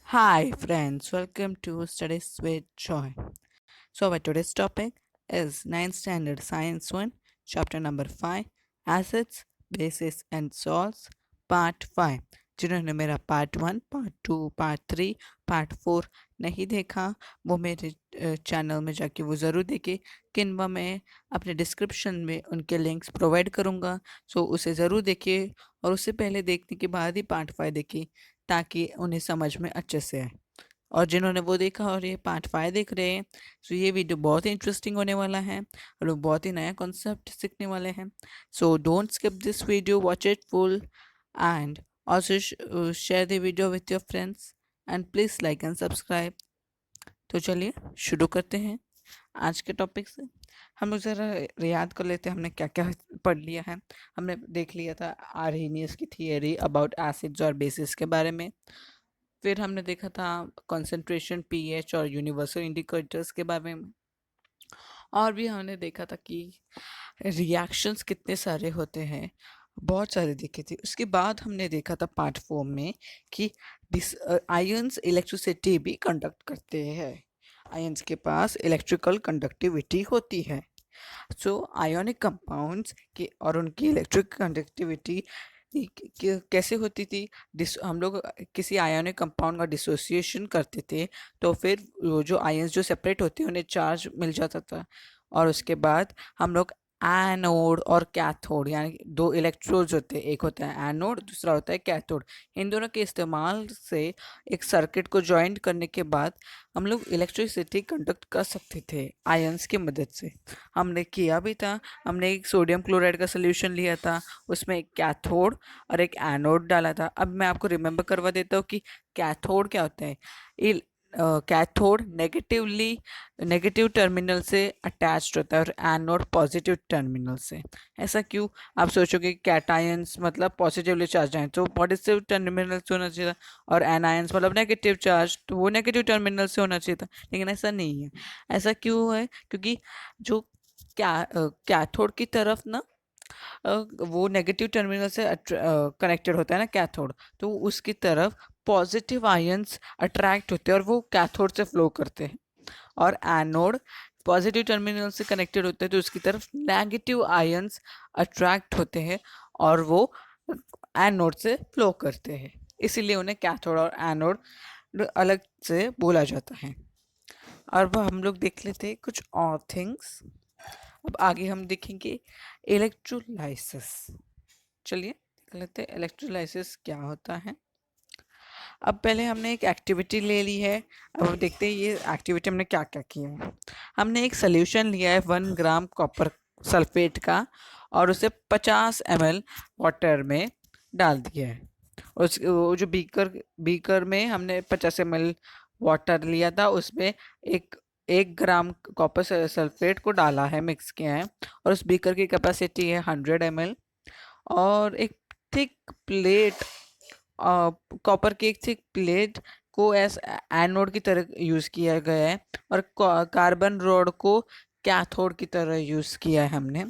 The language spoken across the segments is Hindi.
Hi friends, welcome to Studies with Joy. So our today's topic is 9th Standard Science 1, chapter number 5, Acids, Bases and Salts, Part 5. जिन्होंने मेरा पार्ट 1, पार्ट 2, पार्ट 3, पार्ट 4 नहीं देखा वो मेरे चैनल में जाके वो ज़रूर देखे। किनवा मैं अपने डिस्क्रिप्शन में उनके लिंक्स प्रोवाइड करूँगा, सो उसे ज़रूर देखिए और उससे पहले देखने के बाद ही पार्ट 5 देखिए ताकि उन्हें समझ में अच्छे से आए। और जिन्होंने वो देखा और ये पार्ट 5 देख रहे हैं, सो ये वीडियो बहुत ही इंटरेस्टिंग होने वाला है और लोग बहुत ही नया कॉन्सेप्ट सीखने वाले हैं। So don't skip this video, watch it full and also share the video with your friends and please like and subscribe. तो चलिए शुरू करते हैं आज के टॉपिक से। हम लोग ज़रा याद कर लेते हैं हमने क्या क्या पढ़ लिया है। हमने देख लिया था आर्हेनियस की थियरी अबाउट एसिड्स और बेसिस के बारे में। फिर हमने देखा था कंसंट्रेशन, पीएच और यूनिवर्सल इंडिकेटर्स के बारे में। और भी हमने देखा था कि रिएक्शंस कितने सारे होते हैं, बहुत सारे देखे थे। उसके बाद हमने देखा था पार्ट 4 में कि आयंस इलेक्ट्रिसिटी भी कंडक्ट करते हैं। आयंस के पास इलेक्ट्रिकल कंडक्टिविटी होती है। सो आयोनिक कंपाउंड्स की और उनकी इलेक्ट्रिक कंडक्टिविटी कैसे होती थी। हम लोग किसी आयोनिक कंपाउंड का डिसोसिएशन करते थे तो फिर वो जो आयंस जो सेपरेट होते हैं उन्हें चार्ज मिल जाता था। और उसके बाद हम लोग एनोड और कैथोड यानी दो इलेक्ट्रोड्स होते हैं, एक होता है एनोड, दूसरा होता है कैथोड। इन दोनों के इस्तेमाल से एक सर्किट को ज्वाइंट करने के बाद हम लोग इलेक्ट्रिसिटी कंडक्ट कर सकते थे आयंस की मदद से। हमने किया भी था। हमने एक सोडियम क्लोराइड का सोल्यूशन लिया था, उसमें एक कैथोड और एक एनोड डाला था। अब मैं आपको रिमेंबर करवा देता हूँ कि कैथोड क्या होता है। कैथोड नेगेटिव टर्मिनल से अटैच्ड होता है और एनोड पॉजिटिव टर्मिनल से। ऐसा क्यों? आप सोचोगे कैटायंस मतलब पॉजिटिवली चार्ज हैं तो पॉजिटिव टर्मिनल से होना चाहिए था, और एनायंस मतलब नेगेटिव चार्ज तो वो नेगेटिव टर्मिनल से होना चाहिए था। लेकिन ऐसा नहीं है। ऐसा क्यों है? क्योंकि जो कैथोड की तरफ ना वो नेगेटिव टर्मिनल से कनेक्टेड होता है ना कैथोड, तो उसकी तरफ पॉजिटिव आयंस अट्रैक्ट होते हैं और वो कैथोड से फ्लो करते हैं। और एनोड पॉजिटिव टर्मिनल से कनेक्टेड होते हैं तो उसकी तरफ नेगेटिव आयंस अट्रैक्ट होते हैं और वो एनोड से फ्लो करते हैं। इसीलिए उन्हें कैथोड और एनोड अलग से बोला जाता है। और वो हम लोग देख लेते हैं कुछ और थिंग्स। अब आगे हम देखेंगे इलेक्ट्रोलाइसिस। चलिए देख लेते हैं इलेक्ट्रोलाइसिस क्या होता है। अब पहले हमने एक एक्टिविटी ले ली है, अब देखते हैं ये एक्टिविटी हमने क्या क्या किया है। हमने एक सोल्यूशन लिया है 1 ग्राम कॉपर सल्फेट का और उसे 50 ml वाटर में डाल दिया है। उस वो जो बीकर में हमने 50 ml वाटर लिया था, उसमें एक 1 ग्राम कॉपर सल्फेट को डाला है, मिक्स किया है। और उस बीकर की कैपेसिटी है 100 ml। और एक थिक प्लेट, कॉपर की एक थिक प्लेट को एस एनोड की तरह यूज़ किया गया है और कार्बन रॉड को कैथोड की तरह यूज़ किया है हमने।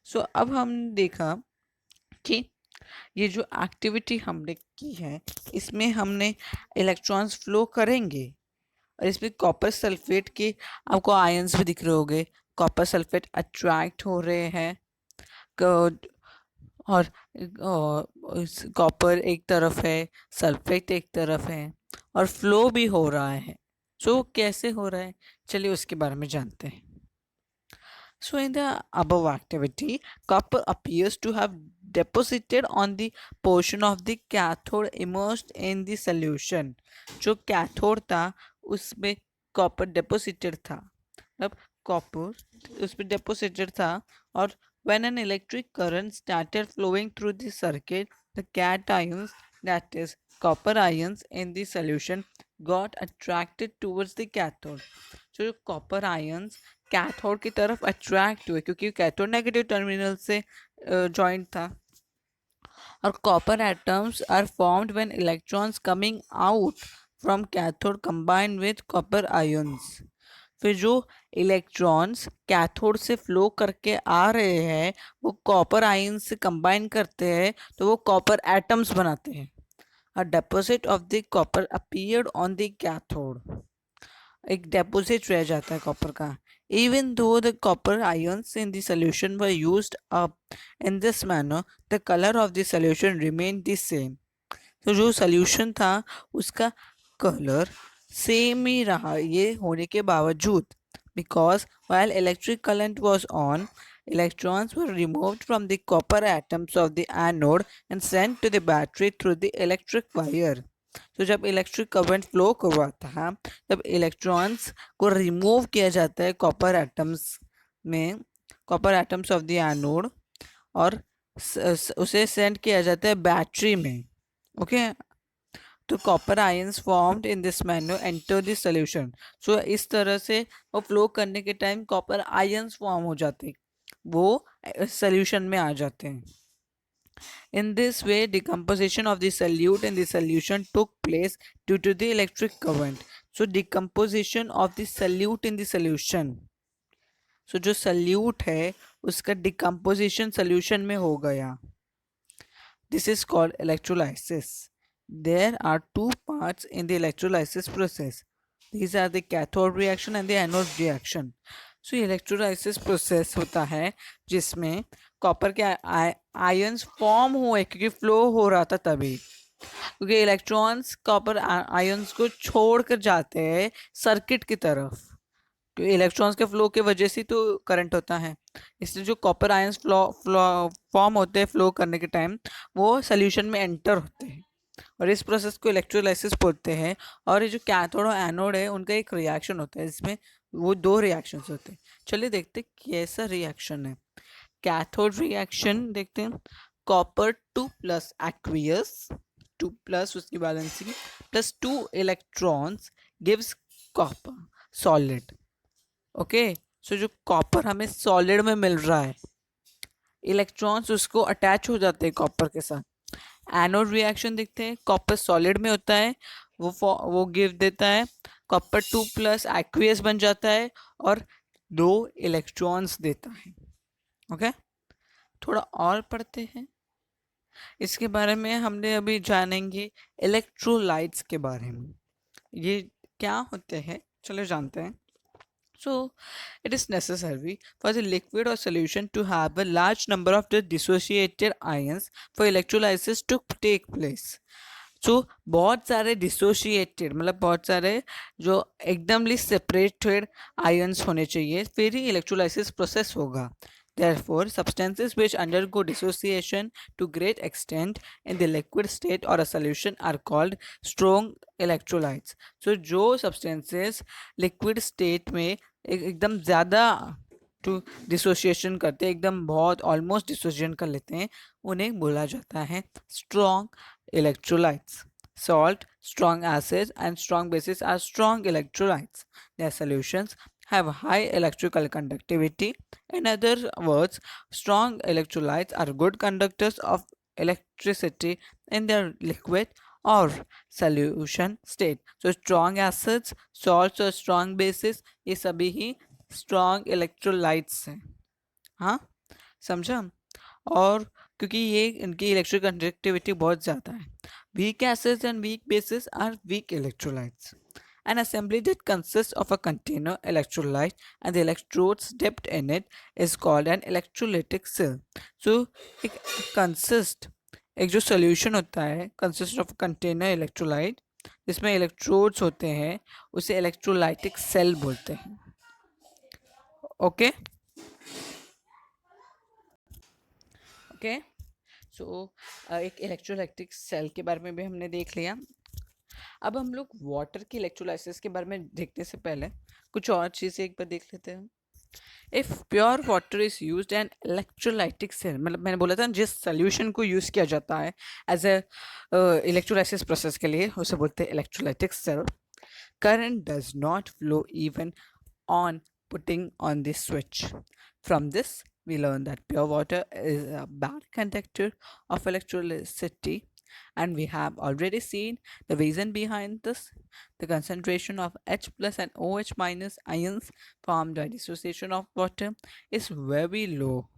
सो अब हम देखा कि ये जो एक्टिविटी हमने की है इसमें हमने इलेक्ट्रॉन्स फ्लो करेंगे और इसमें कॉपर सल्फेट के आपको आयंस भी दिख रहे होंगे। कॉपर सल्फेट अट्रैक्ट हो रहे हैं और कॉपर एक तरफ है, सल्फेट एक तरफ है और फ्लो भी हो रहा है। सो कैसे हो रहा है, चलिए उसके बारे में जानते हैं। So in the above activity, copper appears to have deposited on the portion of the cathode immersed in the solution. जो कैथोड था उसमें कॉपर deposited था, मतलब कॉपर उसमें deposited था। और when an electric current started flowing through the circuit, the cations, that is copper ions in the solution, got attracted towards the cathode. जो कॉपर आयंस कैथोड की तरफ अट्रैक्ट हुए क्योंकि कैथोड नेगेटिव टर्मिनल से जॉइंट था। और copper atoms are formed when electrons coming out from cathode combined with copper ions. फिर जो इलेक्ट्रॉन्स कैथोड से फ्लो करके आ रहे हैं वो कॉपर आयंस से कंबाइन करते हैं तो वो कॉपर एटम्स बनाते हैं। A deposit of the copper appeared on the cathode. एक deposit रह जाता है copper का. Even though the copper ions in the solution were used up in this manner, the color of the solution remained the same. तो जो solution था उसका color same ही रहा ये होने के बावजूद, because while electric current was on, electrons were removed from the copper atoms of the anode and sent to the battery through the electric wire. तो जब इलेक्ट्रिक करंट फ्लो करवाता है तब इलेक्ट्रॉन्स को रिमूव किया जाता है कॉपर एटम्स में, copper atoms of the anode, और उसे सेंड किया जाता है बैटरी में. ओके, तो copper ions formed in this manner enter the solution. So इस तरह से वो फ्लो करने के टाइम कॉपर आयंस फॉर्म हो जाते हैं, वो सॉल्यूशन में आ जाते हैं. In this way, decomposition of the solute in the solution took place due to the electric current. So, decomposition of the solute in the solution. So, जो solute है उसका decomposition solution में हो गया. This is called electrolysis. There are two parts in the electrolysis process. These are the cathode reaction and the anode reaction. So electrolysis process होता है जिसमें कॉपर के आयंस फॉर्म हुए क्योंकि फ्लो हो रहा था तभी, क्योंकि इलेक्ट्रॉन्स कॉपर आयंस को छोड़कर जाते हैं सर्किट की तरफ, क्योंकि इलेक्ट्रॉन्स के फ्लो के वजह से तो करंट होता है. इसलिए जो कॉपर आयंस फॉर्म होते हैं फ्लो करने के टाइम वो सोल्यूशन में एंटर होते हैं, और इस प्रोसेस को इलेक्ट्रोलाइसिस बोलते हैं. और ये जो कैथोड और एनोड है उनका एक रिएक्शन होता है, इसमें वो दो रिएक्शंस होते हैं. चलिए देखते हैं कैसा रिएक्शन है. कैथोड रिएक्शन देखते हैं. कॉपर 2 प्लस एक्वियस 2 प्लस उसकी balancing plus 2 electrons gives copper solid. Okay, so जो कॉपर हमें सॉलिड में मिल रहा है, इलेक्ट्रॉन्स उसको अटैच हो जाते हैं कॉपर के साथ. एनोड रिएक्शन देखते हैं, कॉपर सॉलिड में होता है, वो गिव देता है कॉपर 2 प्लस एक्वियस बन जाता है और 2 इलेक्ट्रॉन्स देता है. ओके, थोड़ा और पढ़ते हैं इसके बारे में. हमने अभी जानेंगे इलेक्ट्रोलाइट्स के बारे में, ये क्या होते हैं चलो जानते हैं. So, it is necessary for the liquid or solution to have a large number of the dissociated ions for electrolysis to take place. So, बहुत सारे dissociated मतलब बहुत सारे जो एकदमली separated ions होने चाहिए फिर ही electrolysis process होगा. Therefore, substances which undergo dissociation to great extent in the liquid state or a solution are called strong electrolytes. So, जो substances liquid state में एकदम ज़्यादा टू डिसोसिएशन करते हैं, एकदम बहुत ऑलमोस्ट डिसोसिएशन कर लेते हैं, उन्हें बोला जाता है strong electrolytes. Salt, strong acids and strong bases are strong electrolytes. Their solutions have high electrical conductivity. In other words, strong electrolytes are good conductors of electricity in their liquid or solution state. So strong acids, salts और strong bases ये सभी ही strong electrolytes हैं. हाँ, समझा. और क्योंकि ये इनकी इलेक्ट्रिक कंडक्टिविटी बहुत ज़्यादा है. Weak acids and weak bases are weak electrolytes. An assembly that consists of a container electrolyte and the electrodes dipped in it is called an electrolytic cell. So एक जो सोल्यूशन होता है कंसिस्ट ऑफ कंटेनर इलेक्ट्रोलाइट जिसमें इलेक्ट्रोड्स होते हैं उसे इलेक्ट्रोलाइटिक सेल बोलते हैं. ओके ओके, सो एक इलेक्ट्रोलाइटिक सेल के बारे में भी हमने देख लिया. अब हम लोग वाटर की इलेक्ट्रोलाइसिस के बारे में देखने से पहले कुछ और चीज़ें एक बार देख लेते हैं. If pure water is used an electrolytic cell, मतलब मैंने बोला था जिस सोल्यूशन को यूज़ किया जाता है एज ए इलेक्ट्रोलाइसिस प्रोसेस के लिए उसे बोलते हैं electrolytic cell. Current does not flow even on putting on this switch. From this we learn that pure water is a bad conductor of electricity, and we have already seen the reason behind this. The concentration of H plus and OH minus ions formed by dissociation of water is very low,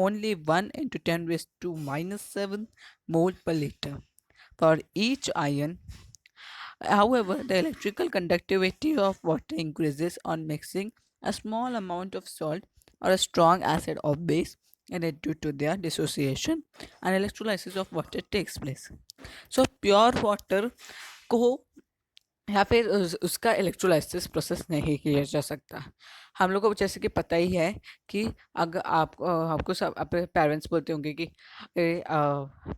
only 1 into 10 raised to minus 7 mole per liter. for each ion. However, the electrical conductivity of water increases on mixing a small amount of salt or a strong acid or base, and it due to their dissociation and electrolysis of water takes place. So pure water को या फिर उसका इलेक्ट्रोलाइसिस प्रोसेस नहीं किया जा सकता। हम लोग को जैसे कि पता ही है कि अगर आप आपको सब अपने पेरेंट्स बोलते होंगे कि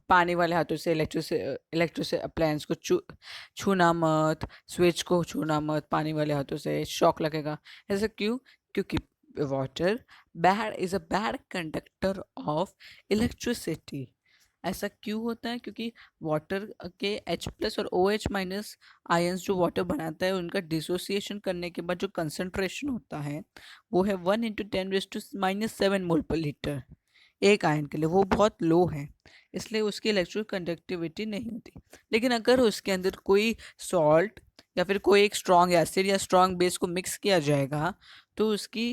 पानी वाले हाथों से इलेक्ट्रिक अप्लायंस को छूना मत, स्विच को छूना मत, पानी वाले हाथों से शॉक लगेगा। ऐसा क्यों? क्योंकि water bad is a bad conductor of electricity. ऐसा क्यों होता है? क्योंकि वाटर के H+ और OH- आयंस जो वाटर बनाता है, उनका डिसोसिएशन करने के बाद जो कंसंट्रेशन होता है वो है 1 × 10⁻⁻⁷ मोल पर लीटर एक आयन के लिए। वो बहुत लो है, इसलिए उसकी इलेक्ट्रिकल कंडक्टिविटी नहीं होती। लेकिन अगर उसके अंदर कोई सॉल्ट या फिर कोई एक स्ट्रॉन्ग एसिड या स्ट्रॉन्ग बेस को मिक्स किया जाएगा तो उसकी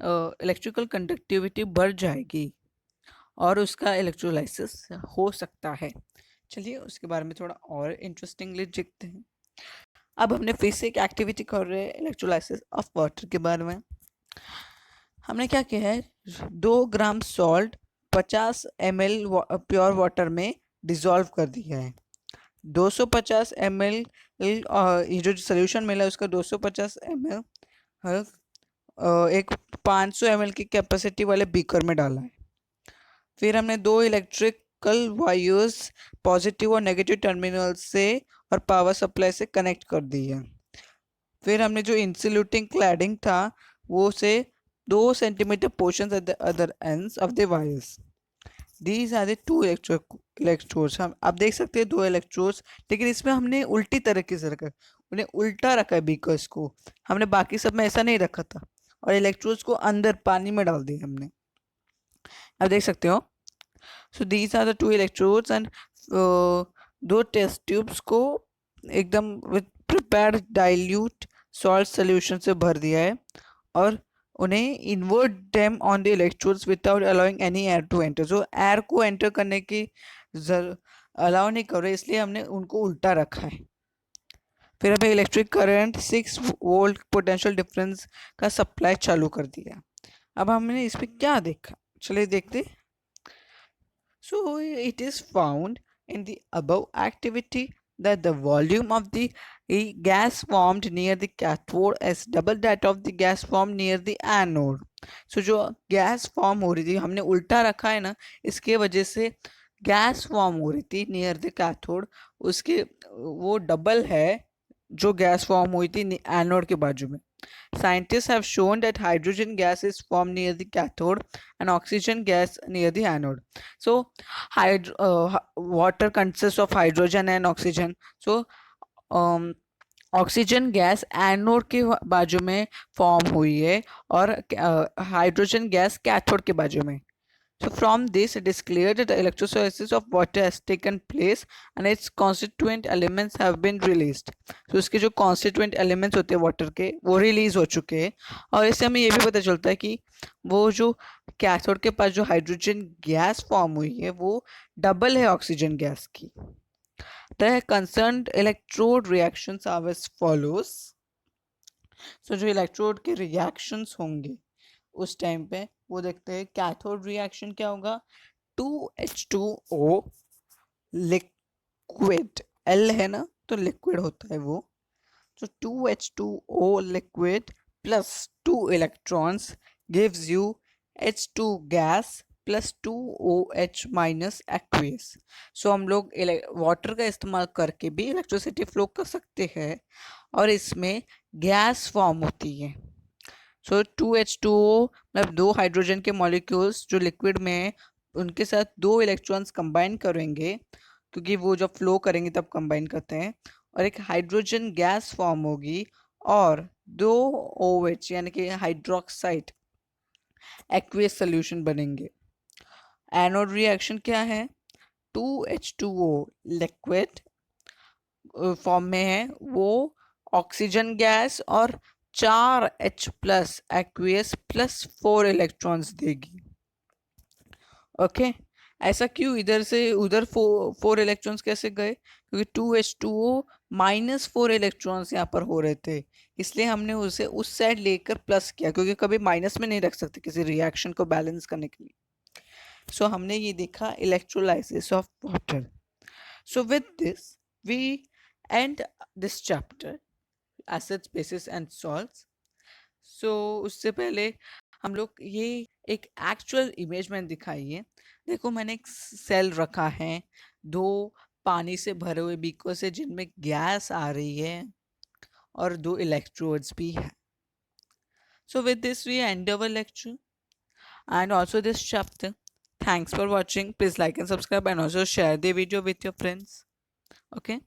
इलेक्ट्रिकल कंडक्टिविटी बढ़ जाएगी और उसका इलेक्ट्रोलाइसिस हो सकता है। चलिए उसके बारे में थोड़ा और इंटरेस्टिंगली देखते हैं। अब हमने फिर से एक एक्टिविटी कर रहे हैं इलेक्ट्रोलाइसिस ऑफ वाटर के बारे में। हमने क्या किया है, 2 ग्राम सॉल्ट 50 ml प्योर वाटर में डिसॉल्व कर दिया है। 250 ml ये जो सोल्यूशन मिला है उसका 250 ml एक 500 ml की कैपेसिटी वाले बीकर में डाला है। फिर हमने 2 इलेक्ट्रिकल वायर्स पॉजिटिव और नेगेटिव टर्मिनल से और पावर सप्लाई से कनेक्ट कर दी है। फिर हमने जो इंसुलेटिंग क्लैडिंग था वो से 2 centimetre portion at the other ends of the wires. These are the 2 electrodes. हम आप देख सकते हैं 2 इलेक्ट्रोड्स, लेकिन इसमें हमने उल्टी तरीके से रखा, उन्हें उल्टा रखा है बीकर्स को। हमने बाकी सब में ऐसा नहीं रखा था और इलेक्ट्रोड्स को अंदर पानी में डाल दिया हमने। आप देख सकते हो। So these are the 2 electrodes and 2 test tubes को एकदम with prepared dilute salt solution से भर दिया है और उन्हें invert them on the electrodes without allowing any air to enter. जो एयर को एंटर करने की अलाउ नहीं कर रहे, इसलिए हमने उनको उल्टा रखा है। फिर हमें electric current 6 volt potential difference का सप्लाई चालू कर दिया। अब हमने इस पर क्या देखा, चलिए देखते। So it is found in the above activity that the volume of the gas formed near the cathode is double that of the gas formed near the anode. So जो गैस फॉर्म हो रही थी हमने उल्टा रखा है ना, इसके वजह से गैस फॉर्म हो रही थी नियर द कैथोड, उसके वो डबल है जो गैस फॉर्म हुई थी एनोड के बाजू में। Scientists have shown that hydrogen gas is formed near the cathode and oxygen gas near the anode. So, water consists of hydrogen and oxygen. So, oxygen gas anode के बाजू में फॉर्म हुई है और हाइड्रोजन गैस कैथोड के बाजू में। So from this it is clear that the electrolysis of water has taken place and its constituent elements have been released. So इसके जो constituent elements होते हैं वाटर के वो रिलीज हो चुके हैं और इससे हमें ये भी पता चलता है कि वो जो कैथोड के पास जो हाइड्रोजन गैस फॉर्म हुई है वो डबल है ऑक्सीजन गैस की। The concerned electrode reactions are as follows. So जो इलेक्ट्रोड के रिएक्शंस होंगे उस टाइम पे वो देखते हैं। कैथोड रिएक्शन क्या होगा, 2H2O लिक्विड, L है ना तो लिक्विड होता है वो। तो 2H2O liquid plus 2 electrons gives you H2 gas plus 2OH minus aqueous. So हम लोग वाटर का इस्तेमाल करके भी इलेक्ट्रिसिटी फ्लो कर सकते हैं और इसमें गैस फॉर्म होती है। सो 2H2O मतलब 2 हाइड्रोजन के मॉलिक्यूल्स जो लिक्विड में है उनके साथ 2 इलेक्ट्रॉन्स कंबाइन करेंगे, क्योंकि वो जब फ्लो करेंगे तब कंबाइन करते हैं, और एक हाइड्रोजन गैस फॉर्म होगी और 2 OH यानी कि हाइड्रोक्साइड एक्वियस सोल्यूशन बनेंगे। एनोड रिएक्शन क्या है, 2H2O लिक्विड फॉर्म में है वो ऑक्सीजन गैस और 4H+ एक्वियस प्लस 4 इलेक्ट्रॉन्स देगी। ओके, ऐसा क्यों, इधर से उधर फोर इलेक्ट्रॉन्स कैसे गए? क्योंकि 2H2O माइनस 4 इलेक्ट्रॉन्स यहाँ पर हो रहे थे, इसलिए हमने उसे उस साइड लेकर प्लस किया, क्योंकि कभी माइनस में नहीं रख सकते किसी रिएक्शन को बैलेंस करने के लिए। सो हमने ये देखा electrolysis of water. So with this we end this chapter acids bases and salts. So उससे पहले हम लोग ये एक एक्चुअल इमेज मैंने दिखाई है। देखो मैंने एक सेल रखा है, दो पानी से भरे हुए बीकर से जिनमें गैस आ रही है और दो इलेक्ट्रोड्स भी है। So with this we end our lecture and also this chapter. Thanks for watching. Please like and subscribe and also share the video with your friends. Okay.